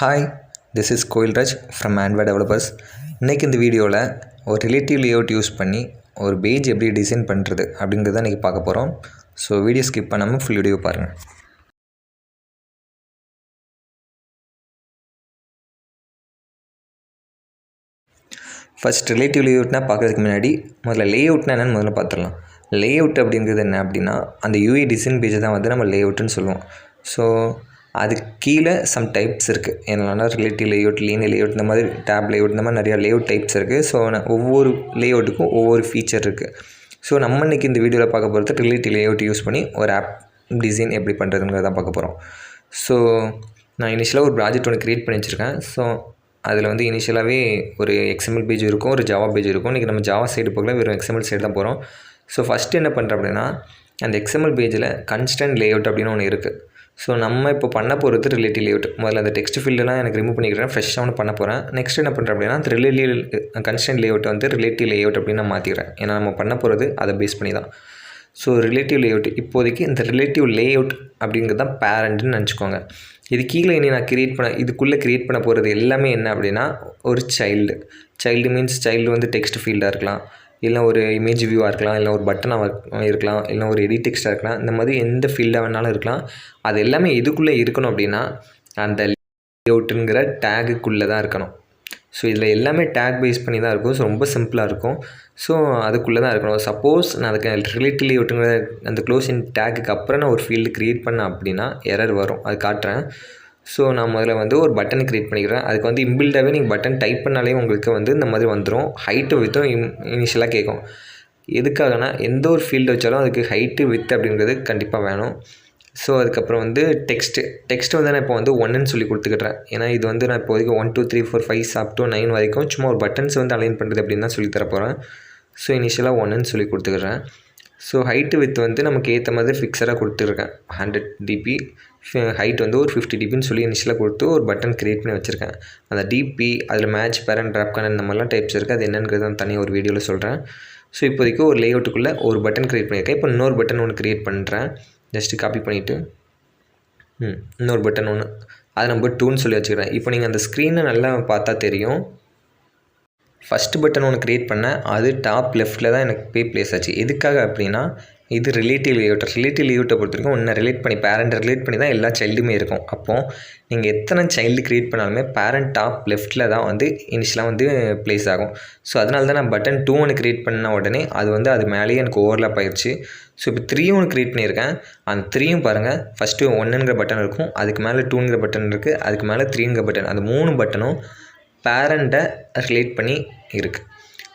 Hi, this is Koilraj from Android developers. இன்றைக்கி இந்த வீடியோவில் ஒரு ரிலேட்டிவ் லேஅவுட் யூஸ் பண்ணி ஒரு பேஜ் எப்படி டிசைன் பண்ணுறது அப்படிங்கிறத இன்றைக்கி பார்க்க போகிறோம். ஸோ வீடியோ ஸ்கிப் பண்ணாமல் ஃபுல் வீடியோ பாருங்கள். ஃபஸ்ட் ரிலேட்டிவ் லேஅவுட்னால் பார்க்குறதுக்கு முன்னாடி முதல்ல லேஅவுட்னா என்னென்னு முதல்ல பார்த்துடலாம். லேஅவுட் அப்படிங்கிறது என்ன அப்படின்னா அந்த யூஐ டிசைன் பேஜை தான் வந்து நம்ம லேஅவுட்டுன்னு சொல்லுவோம். ஸோ அதுக்கு கீழே சம் டைப்ஸ் இருக்குது. என்னென்னா ரிலேட்டிவ் லேஅவுட், லீனியர் லேஅவுட், இந்த மாதிரி டேப் லேஅவுட், இந்த மாதிரி நிறையா லேஅவுட் டைப்ஸ் இருக்குது. ஸோ ஒவ்வொரு லேஅவுட்டுக்கும் ஒவ்வொரு ஃபீச்சர் இருக்குது. ஸோ நம்ம இன்றைக்கி இந்த வீடியோவில் பார்க்க போகிறது ரிலேட்டிவ் லேஅவுட் யூஸ் பண்ணி ஒரு ஆப் டிசைன் எப்படி பண்ணுறதுங்கிறத பார்க்க போகிறோம். ஸோ நான் இனிஷியலாக ஒரு ப்ராஜெக்ட் ஒன்று க்ரியேட் பண்ணி வச்சுருக்கேன். ஸோ அதில் வந்து இனிஷியலாகவே ஒரு XML பேஜ் இருக்கும், ஒரு ஜாவா பேஜ் இருக்கும். இன்றைக்கி நம்ம ஜாவா சைடு போகல, வெறும் XML சைடு தான் போகிறோம். ஸோ ஃபஸ்ட்டு என்ன பண்ணுறேன் அப்படின்னா, அந்த XML பேஜில் கன்ஸ்டன்ட் லேஅவுட் அப்படின்னு ஒன்று இருக்குது. ஸோ நம்ம இப்போ பண்ண போகிறது ரிலேட்டிவ் லேஅவுட். முதல்ல அந்த டெக்ஸ்ட் ஃபீல்டெலாம் எனக்கு ரிமூவ் பண்ணிக்கிறேன், ஃப்ரெஷ்ஷாக ஒன்று பண்ண போகிறேன். நெக்ஸ்ட் என்ன பண்ணுறேன் அப்படின்னா, அந்த ரிலேட்டிவ் கன்ஸ்டன்ட் லேஅவுட் வந்து ரிலேட்டிவ் லேஅவுட் அப்படின்னு நான் மாற்றிக்கிறேன். ஏன்னா நம்ம பண்ண போகிறது அதை பேஸ் பண்ணி தான். ஸோ ரிலேட்டிவ் லேஅவுட் இப்போதைக்கு இந்த ரிலேட்டிவ் லேஅவுட் அப்படிங்கிறது தான் பேரண்ட்டுன்னு நினச்சிக்கோங்க. இது கீழே இனி நான் இதுக்குள்ளே க்ரியேட் பண்ண போகிறது எல்லாமே என்ன அப்படின்னா, ஒரு சைல்டு மீன்ஸ் சைல்டு வந்து டெக்ஸ்ட் ஃபீல்டாக இருக்கலாம், இல்லை ஒரு இமேஜ் வியூவாக இருக்கலாம், இல்லை ஒரு பட்டனாக இருக்கலாம், இல்லை ஒரு எடிட் டெக்ஸ்ட்டாக இருக்கலாம். இந்த மாதிரி எந்த ஃபீல்டாக வேணாலும் இருக்கலாம். அது எல்லாமே எதுக்குள்ளே இருக்கணும் அப்படின்னா, அந்த லேஅவுட்டுங்கிற டேகுக்குள்ளே தான் இருக்கணும். ஸோ இதில் எல்லாமே டேக் பேஸ் பண்ணி தான் இருக்கும். ஸோ ரொம்ப சிம்பிளாக இருக்கும். ஸோ அதுக்குள்ளே தான் இருக்கணும். சப்போஸ் நான் அதுக்கு ரிலேட்டிவ் லேஅவுட்டுங்கிற அந்த க்ளோஸிங் டேக்குக்கு அப்புறம் நான் ஒரு ஃபீல்டு க்ரியேட் பண்ணேன் அப்படின்னா எரர் வரும். அது காட்டுறேன். ஸோ நான் முதல்ல வந்து ஒரு பட்டன் க்ரியேட் பண்ணிக்கிறேன். அதுக்கு வந்து இன்பில்டாகவே நீங்கள் பட்டன் டைப் பண்ணாலே உங்களுக்கு வந்து இந்த மாதிரி வந்துடும். ஹைட்டு வித்தும் இனிஷியலாக கேட்கும். எதுக்காகனா, எந்த ஒரு ஃபீல்டு வச்சாலும் அதுக்கு ஹைட்டு வித் அப்படிங்கிறது கண்டிப்பாக வேணும். ஸோ அதுக்கப்புறம் வந்து டெக்ஸ்ட் வந்து நான் இப்போ வந்து 1ன்னு சொல்லி கொடுத்துக்கிட்டேன். ஏன்னா இது வந்து நான் இப்போதைக்கு 1 2 3 4 5 up to 9 வரைக்கும் சும்மா ஒரு பட்டன்ஸ் வந்து அலைன் பண்ணுறது அப்படின்னு தான் சொல்லி தரப்போகிறேன். ஸோ இனிஷியலாக 1ன்னு சொல்லி கொடுத்துக்கிறேன். ஸோ ஹைட்டு வித் வந்து நமக்கு ஏற்ற மாதிரி ஃபிக்ஸடாக கொடுத்துருக்கேன். 100 dp, ஹைட் வந்து ஒரு 50 dpன்னு சொல்லி இனிஷியலாக கொடுத்து ஒரு பட்டன் க்ரியேட் பண்ணி வச்சுருக்கேன். அந்த டிபி அதில் மேட்ச் பேரண்ட் ட்ராப் கனெக்ட் இந்த மாதிரிலாம் டைப்ஸ் இருக்குது. அது என்னங்கிறது நான் தனியாக ஒரு வீடியோவில் சொல்கிறேன். ஸோ இப்போதைக்கு ஒரு லேஅவுட்டுக்குள்ளே ஒரு பட்டன் க்ரியேட் பண்ணியிருக்கேன். இப்போ இன்னொரு பட்டன் ஒன்று க்ரியேட் பண்ணுறேன். ஜஸ்ட்டு காப்பி பண்ணிவிட்டு இன்னொரு பட்டன் ஒன்று, அது நம்பர் 2ன்னு சொல்லி வச்சுக்கிறேன். இப்போ நீங்கள் அந்த ஸ்க்ரீனை நல்லா பார்த்தா தெரியும். ஃபஸ்ட்டு பட்டன் ஒன்று க்ரியேட் பண்ணேன், அது டாப் லெஃப்ட்டில் தான் எனக்கு போய் ப்ளேஸ் ஆச்சு. எதுக்காக அப்படின்னா, இது ரிலேட்டிவ் லேஅவுட்டை பொறுத்த வரைக்கும் ஒன்று பேரண்ட் ரிலேட் பண்ணி தான் எல்லா சைல்டுமே இருக்கும். அப்போது நீங்கள் எத்தனை சைல்டு க்ரியேட் பண்ணாலுமே பேரண்ட் டாப் லெஃப்ட்டில் தான் வந்து இனிஷியலாக வந்து ப்ளேஸ் ஆகும். ஸோ அதனால தான் நான் பட்டன் 2 ஒன்று க்ரியேட் பண்ண உடனே அது வந்து அது மேலேயே எனக்கு ஓவர்லாப் ஆயிடுச்சு. ஸோ இப்போ 3 ஒன்று க்ரியேட் பண்ணியிருக்கேன். அந்த 3யும் பாருங்கள், ஃபஸ்ட்டு 1ங்கிற பட்டன் இருக்கும், அதுக்கு மேலே 2ங்கிற பட்டன் இருக்குது, அதுக்கு மேலே 3ங்கிற பட்டன். அந்த 3 பட்டனும் பேரண்ட்டை ரிலேட் பண்ணி இருக்குது.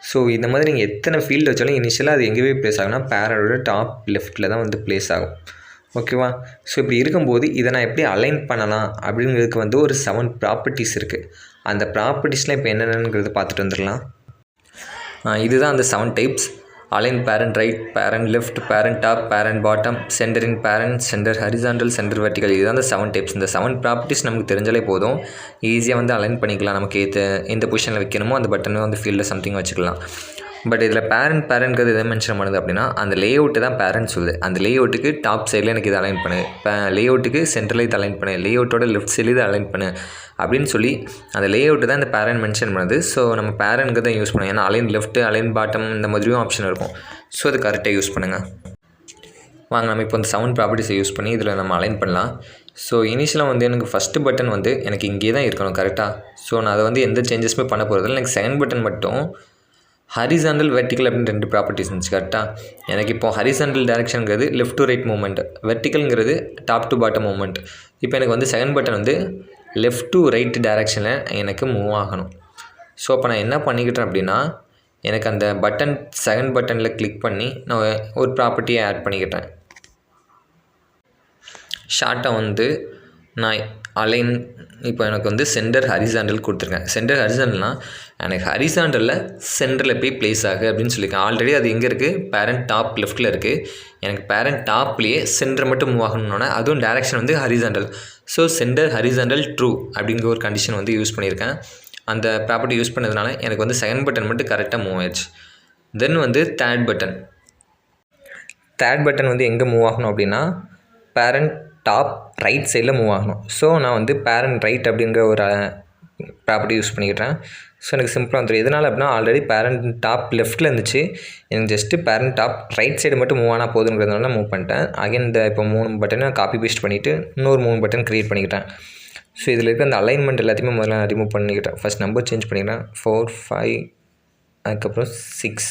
ஸோ இந்த மாதிரி நீங்கள் எத்தனை ஃபீல்டு வச்சாலும் இனிஷியலாக அது எங்கே போய் ப்ளேஸ் ஆகும்னா பேரண்டோட டாப் லெஃப்ட்டில் தான் வந்து ப்ளேஸ் ஆகும். ஓகேவா? ஸோ இப்படி இருக்கும்போது இதை நான் எப்படி அலைன் பண்ணலாம் அப்படிங்கிறதுக்கு வந்து ஒரு 7 ப்ராப்பர்ட்டிஸ் இருக்குது. அந்த ப்ராப்பர்ட்டிஸ்லாம் இப்போ என்னென்னங்கிறத பார்த்துட்டு வந்துடலாம். இதுதான் அந்த 7 types. Align parent right, parent left, parent top, parent bottom, center in parent, center horizontal, center vertical. இதுதான் அந்த 7 டைப்ஸ். இந்த 7 ப்ராப்பர்ட்டிஸ் நமக்கு தெரிஞ்சாலே போதும், ஈஸியாக வந்து அலைன் பண்ணிக்கலாம். நமக்கு எந்த பொசிஷனில் வைக்கணுமோ அந்த பட்டனும் அந்த ஃபீல்டில் சம்திங் வச்சுக்கலாம். பட் இதில் பேரண்ட்ங்கிறது எதை மென்ஷன் பண்ணுது அப்படின்னா, அந்த லேஅவுட்டு தான் பேரண்ட் சொல்லுது. அந்த லேஅவுட்டுக்கு டாப் சைடில் எனக்கு இது அலைன் பண்ணு, இப்போ லேஅவுட்டுக்கு சென்டரில் இது அலைன் பண்ணு, லேஅவுட்டோட லெஃப்ட் சைடில் இது அலைன் பண்ணு அப்படின்னு சொல்லி அந்த லேஅவுட்டு தான் இந்த பேரண்ட் மென்ஷன் பண்ணுது. ஸோ நம்ம பேரண்ட்க்கு தான் யூஸ் பண்ணுவோம். ஏன்னா அலைன் லெஃப்ட், அலைன் பாட்டம் இந்த மாதிரியும் ஆப்ஷன் இருக்கும். ஸோ அது கரெக்டாக யூஸ் பண்ணுங்கள். வாங்க நம்ம இப்போ இந்த 7 ப்ராப்பர்ட்டிஸை யூஸ் பண்ணி இதில் நம்ம அலைன் பண்ணலாம். ஸோ இனிஷியலாக வந்து எனக்கு ஃபஸ்ட்டு பட்டன் வந்து எனக்கு இங்கே தான் இருக்கணும் கரெக்டாக. ஸோ நான் அதை வந்து எந்த சேஞ்சஸுமே பண்ண போகிறதில்ல. எனக்கு செகண்ட் பட்டன் மட்டும் ஹரிசாண்டல் வெர்டிக்கல் அப்படின்னு 2 ப்ராப்பர்ட்டிஸ் இருந்துச்சு கரெக்டாக. எனக்கு இப்போ ஹரிசாண்டல் டேரெக்ஷனுங்கிறது லெஃப்ட் டு ரைட் மூவ்மெண்ட், வெர்டிக்கல்ங்கிறது டாப் டு பாட்டம் மூவ்மெண்ட். இப்போ எனக்கு வந்து செகண்ட் பட்டன் வந்து லெஃப்ட் டு ரைட் டேரெக்ஷனில் எனக்கு மூவ் ஆகணும். ஸோ அப்போ நான் என்ன பண்ணிக்கிட்டேன் அப்படின்னா, எனக்கு அந்த பட்டன் செகண்ட் பட்டனில் கிளிக் பண்ணி நான் ஒரு ப்ராப்பர்ட்டியை ஆட் பண்ணிக்கிட்டேன். ஷார்ட்டாக வந்து நான் அலைன் இப்போ எனக்கு வந்து சென்டர் ஹரிசாண்டல் கொடுத்துருக்கேன். சென்டர் ஹரிசாண்டல்னால் எனக்கு ஹரிசாண்டலில் சென்டரில் போய் ப்ளேஸ் ஆகு அப்படின்னு சொல்லியிருக்கேன். ஆல்ரெடி அது எங்கே இருக்குது, பேரண்ட் டாப் லெஃப்ட்டில் இருக்குது. எனக்கு பேரண்ட் டாப்லேயே சென்டர் மட்டும் மூவ் ஆகணுன்னா அதுவும் டேரெக்ஷன் வந்து horizontal. So centre horizontal true அப்படிங்கிற ஒரு கண்டிஷன் வந்து யூஸ் பண்ணியிருக்கேன். அந்த ப்ராப்பர்ட்டி யூஸ் பண்ணதுனால எனக்கு வந்து செகண்ட் பட்டன் மட்டும் கரெக்டாக மூவ் ஆயிடுச்சு. தென் வந்து தேர்ட் பட்டன் வந்து எங்கே மூவ் ஆகணும் அப்படின்னா, பேரண்ட் டாப் ரைட் சைடில் மூவ் ஆகணும். ஸோ நான் வந்து பேரண்ட் ரைட் அப்படிங்கிற ஒரு ப்ராப்பர்ட்டி யூஸ் பண்ணிக்கிட்டேன். ஸோ எனக்கு சிம்பிளாக வந்துடும். எதனால் அப்படின்னா ஆல்ரெடி பேரண்ட் டாப் லெஃப்ட்டில் இருந்துச்சு, எனக்கு just parent top right side மட்டும் மூவ் ஆனால் போதுங்கிறதுனால நான் மூவ் பண்ணிட்டேன். அகைன் இந்த இப்போ 3 பட்டனை காப்பி பேஸ்ட் பண்ணிவிட்டு இன்னொரு 3 பட்டன் க்ரியேட் பண்ணிக்கிட்டேன். ஸோ இதில் இருக்க அந்த அலைன்மெண்ட் எல்லாத்தையுமே முதல்ல நான் ரிமூவ் பண்ணிக்கிட்டேன். ஃபஸ்ட் நம்பர் சேஞ்ச் பண்ணிக்கிறேன் 4, 5 அதுக்கப்புறம் 6.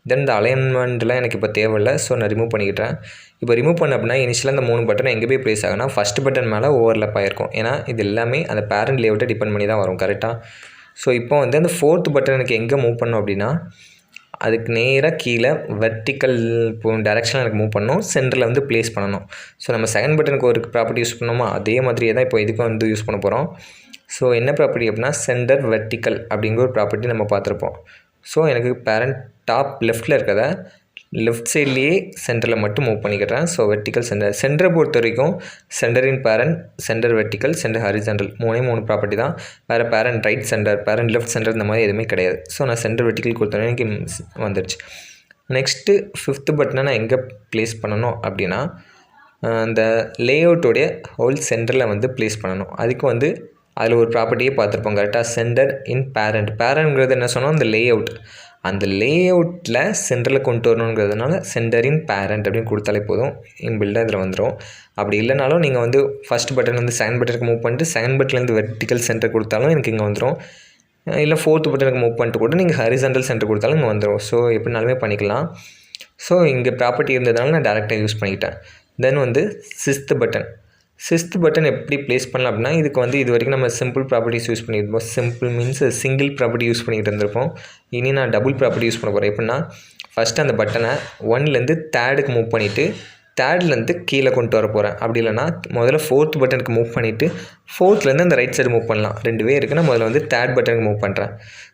தென் இந்த அலைன்மெண்ட்லாம் எனக்கு இப்போ தேவையில்லை. ஸோ நான் ரிமூவ் பண்ணிக்கிட்டேன். இப்போ ரிமூவ் பண்ண அப்படின்னா இனிஷியலாக இந்த 3 பட்டன் எங்கே போய் ப்ளேஸ் ஆகுனா ஃபஸ்ட் பட்டன் மேலே ஓவர்லேப் ஆகிருக்கும். ஏன்னா இது எல்லாமே அந்த பேரண்ட் லேஅவுட்டை டிபெண்ட் பண்ணி தான் வரும் கரெக்டாக. ஸோ இப்போ வந்து அந்த 4th பட்டன் எனக்கு எங்கே மூவ் பண்ணணும் அப்படின்னா அதுக்கு நேராக கீழே வெர்டிக்கல் டைரெக்ஷனில் எனக்கு மூவ் பண்ணணும், சென்டரில் வந்து ப்ளேஸ் பண்ணணும். ஸோ நம்ம செகண்ட் பட்டனுக்கு ஒரு ப்ராப்பர்ட்டி யூஸ் பண்ணோமோ அதே மாதிரியே தான் இப்போ இதுக்கும் வந்து யூஸ் பண்ண போகிறோம். ஸோ என்ன ப்ராப்பர்ட்டி அப்படின்னா சென்டர் வெர்டிக்கல் அப்படிங்கிற ஒரு ப்ராப்பர்ட்டி நம்ம பார்த்துருப்போம். ஸோ எனக்கு பேரண்ட் டாப் லெஃப்ட்டில் இருக்கிறத லெஃப்ட் சைட்லேயே சென்டரில் மட்டும் மூவ் பண்ணிக்கிறேன். ஸோ வெர்டிக்கல் சென்டரை பொறுத்த வரைக்கும் center in parent, center vertical, center horizontal 3 property தான். வேறு parent right center, parent left center இந்த மாதிரி எதுவுமே கிடையாது. ஸோ நான் சென்டர் வெர்டிக்கல் கொடுத்தோன்னே எனக்கு வந்துடுச்சு. நெக்ஸ்ட்டு 5th பட்டனை நான் எங்கே ப்ளேஸ் பண்ணணும் அப்படின்னா அந்த லேஅவுட்டோடைய ஹோல் சென்டரில் வந்து ப்ளேஸ் பண்ணணும். அதுக்கு வந்து அதில் ஒரு ப்ராப்பர்ட்டியே பார்த்துருப்போம் கரெக்டாக, சென்டர் இன் பேரண்ட். பேரண்ட்ங்கிறது என்ன சொன்னோம், அந்த லேஅவுட், அந்த லேஅவுட்டில் சென்டரில் கொண்டு வரணுங்கிறதுனால சென்டர் இன் பேரண்ட் அப்படின்னு கொடுத்தாலே போதும், இன்பில்டாக இதில் வந்துடும். அப்படி இல்லைனாலும் நீங்கள் வந்து ஃபஸ்ட் பட்டன் வந்து செகண்ட் பட்டனுக்கு மூவ் பண்ணிட்டு செகண்ட் பட்டன்லேருந்து வெர்டிக்கல் சென்டர் கொடுத்தாலும் எனக்கு இங்கே வந்துடும். இல்லை 4th பட்டனுக்கு மூவ் பண்ணிட்டு கூட நீங்கள் ஹாரிசான்டல் சென்டர் கொடுத்தாலும் இங்கே வந்துடும். ஸோ எப்படினாலுமே பண்ணிக்கலாம். ஸோ இங்கே ப்ராப்பர்ட்டி இருந்ததுனால நான் டேரெக்டாக யூஸ் பண்ணிக்கிட்டேன். தென் வந்து 6th பட்டன் எப்படி ப்ளேஸ் பண்ணலாம் அப்படின்னா இதுக்கு வந்து இது வரைக்கும் நம்ம சிம்பிள் ப்ராப்பர்ட்டிஸ் யூஸ் பண்ணியிருப்போம். Simple means single property use பண்ணிக்கிட்டு இருந்திருப்போம். இனி நான் டபுள் ப்ராப்பர்ட்டி யூஸ் பண்ண போகிறேன். எப்படின்னா ஃபஸ்ட்டு அந்த பட்டனை 1லேருந்து 3rdக்கு மூவ் பண்ணிவிட்டு 3லேருந்து கீழே கொண்டு வர போகிறேன். அப்படி இல்லைனா முதல்ல 4th பட்டனுக்கு மூவ் பண்ணிவிட்டு 4லேருந்து அந்த ரைட் சைடு மூவ் பண்ணலாம். 2 வே இருக்குன்னா முதல்ல வந்து 3rd பட்டனுக்கு மூவ் பண்ணுறேன்.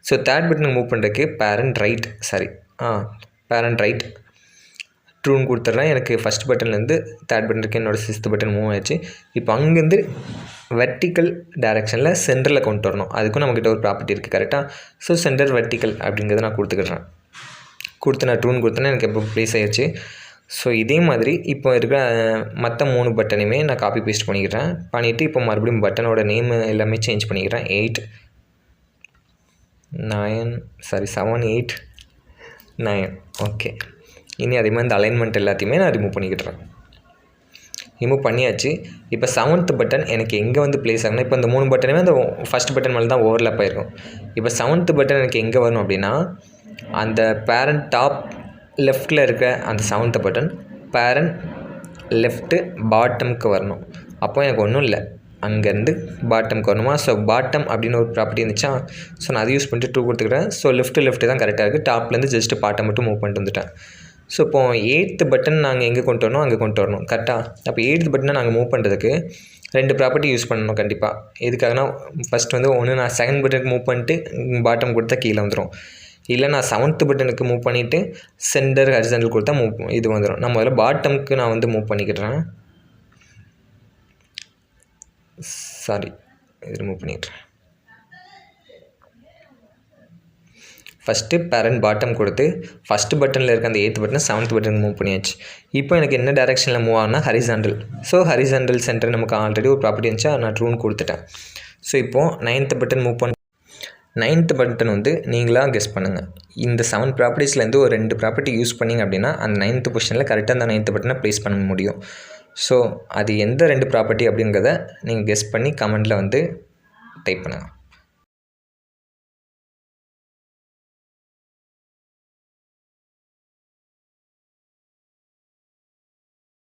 ஸோ 3rd பட்டனுக்கு மூவ் பண்ணுறதுக்கு பேரண்ட் ரைட் ட்ரூன்னு கொடுத்துட்றேன். எனக்கு ஃபஸ்ட் பட்டன்லேருந்து 3rd பட்டனுக்கு என்னோடய 6th பட்டன் மூவ் ஆயிடுச்சு. இப்போ அங்கேருந்து வெர்டிக்கல் டைரெக்ஷனில் சென்டரில் கொண்டு வரணும். அதுக்கும் நம்மக்கிட்ட ஒரு ப்ராப்பர்ட்டி இருக்குது கரெக்டாக. ஸோ சென்டர் வெர்டிக்கல் அப்படிங்கிறத நான் கொடுத்துக்கிறேன். நான் ட்ரூன்னு கொடுத்தேன்னா எனக்கு இப்போ ப்ளேஸ் ஆயிடுச்சு. ஸோ இதே மாதிரி இப்போ இருக்கிற மற்ற 3 பட்டனையுமே நான் காப்பி பேஸ்ட் பண்ணிவிட்டு இப்போ மறுபடியும் பட்டனோட நேம் எல்லாமே சேஞ்ச் பண்ணிக்கிறேன். 7, 8, 9. ஓகே, இனி அதே மாதிரி இந்த அலைன்மெண்ட் எல்லாத்தையுமே நான் ரிமூவ் பண்ணியாச்சு. இப்போ 7th பட்டன் எனக்கு எங்கே வந்து ப்ளேஸ் ஆகணும், இப்போ இந்த 3 பட்டனுமே அந்த ஃபஸ்ட் பட்டன் மேலே தான் ஓவர்லேப் ஆகிருக்கும். இப்போ 7th பட்டன் எனக்கு எங்கே வரணும் அப்படின்னா அந்த பேரண்ட் டாப் லெஃப்ட்டில் இருக்க அந்த 7th பட்டன் பேரண்ட் லெஃப்ட்டு பாட்டமுக்கு வரணும். அப்போ எனக்கு ஒன்றும் இல்லை, அங்கேருந்து பாட்டமுக்கு வரணுமா. ஸோ பாட்டம் அப்படின்னு ஒரு ப்ராப்பர்ட்டி இருந்துச்சா, ஸோ நான் அதை யூஸ் பண்ணிட்டு 2 கொடுத்துக்கிறேன். ஸோ லெஃப்ட்டு தான் கரெக்டாக இருக்குது. டாப்லேருந்து ஜஸ்ட்டு பாட்டம் மட்டும் மூவ் பண்ணிட்டு வந்துட்டேன். ஸோ இப்போது 8th பட்டன் நாங்கள் எங்கே கொண்டு வரணும், அங்கே கொண்டு வரணும் கரெக்டாக. அப்போ 8th பட்டனை நாங்கள் மூவ் பண்ணுறதுக்கு 2 ப்ராப்பர்ட்டி யூஸ் பண்ணணும் கண்டிப்பாக. எதுக்காகனா ஃபஸ்ட் வந்து ஒன்று நான் செகண்ட் பட்டனுக்கு மூவ் பண்ணிட்டு பாட்டம் கொடுத்தா கீழே வந்துடும். இல்லை நான் 7th பட்டனுக்கு மூவ் பண்ணிவிட்டு சென்டர் ஹாரிசான்டல் கொடுத்தா இது வந்துடும். நான் முதல்ல பாட்டமுக்கு நான் வந்து மூவ் பண்ணிக்கிறேன். ரிமூவ் பண்ணிக்கிறேன். ஃபஸ்ட்டு பேரண்ட் பாட்டம் கொடுத்து ஃபஸ்ட்டு பட்டனில் இருக்க அந்த 8th பட்டனை 7th பட்டனுக்கு மூவ் பண்ணியாச்சு. இப்போ எனக்கு என்ன டைரெக்ஷனில் மூவ் ஆகுனா ஹாரிசான்டல். ஸோ ஹாரிசான்டல் சென்டர் நமக்கு ஆல்ரெடி ஒரு ப்ராப்பர்ட்டி இருந்துச்சு, நான் ட்ரூன்னு கொடுத்துட்டேன். ஸோ இப்போது 9th பட்டன் மூவ் பண்ண 9th பட்டன் வந்து நீங்களாக கெஸ் பண்ணுங்கள். இந்த 7 ப்ராப்பர்ட்டிஸ்லேருந்து ஒரு 2 ப்ராப்பர்ட்டி யூஸ் பண்ணிங்க அப்படின்னா அந்த 9th பொசிஷனில் கரெக்டாக அந்த 9th பட்டனை ப்ளேஸ் பண்ண முடியும். ஸோ அது எந்த 2 ப்ராப்பர்ட்டி அப்படிங்கிறத நீங்கள் கெஸ் பண்ணி கமெண்ட்டில் வந்து டைப் பண்ணுங்கள்.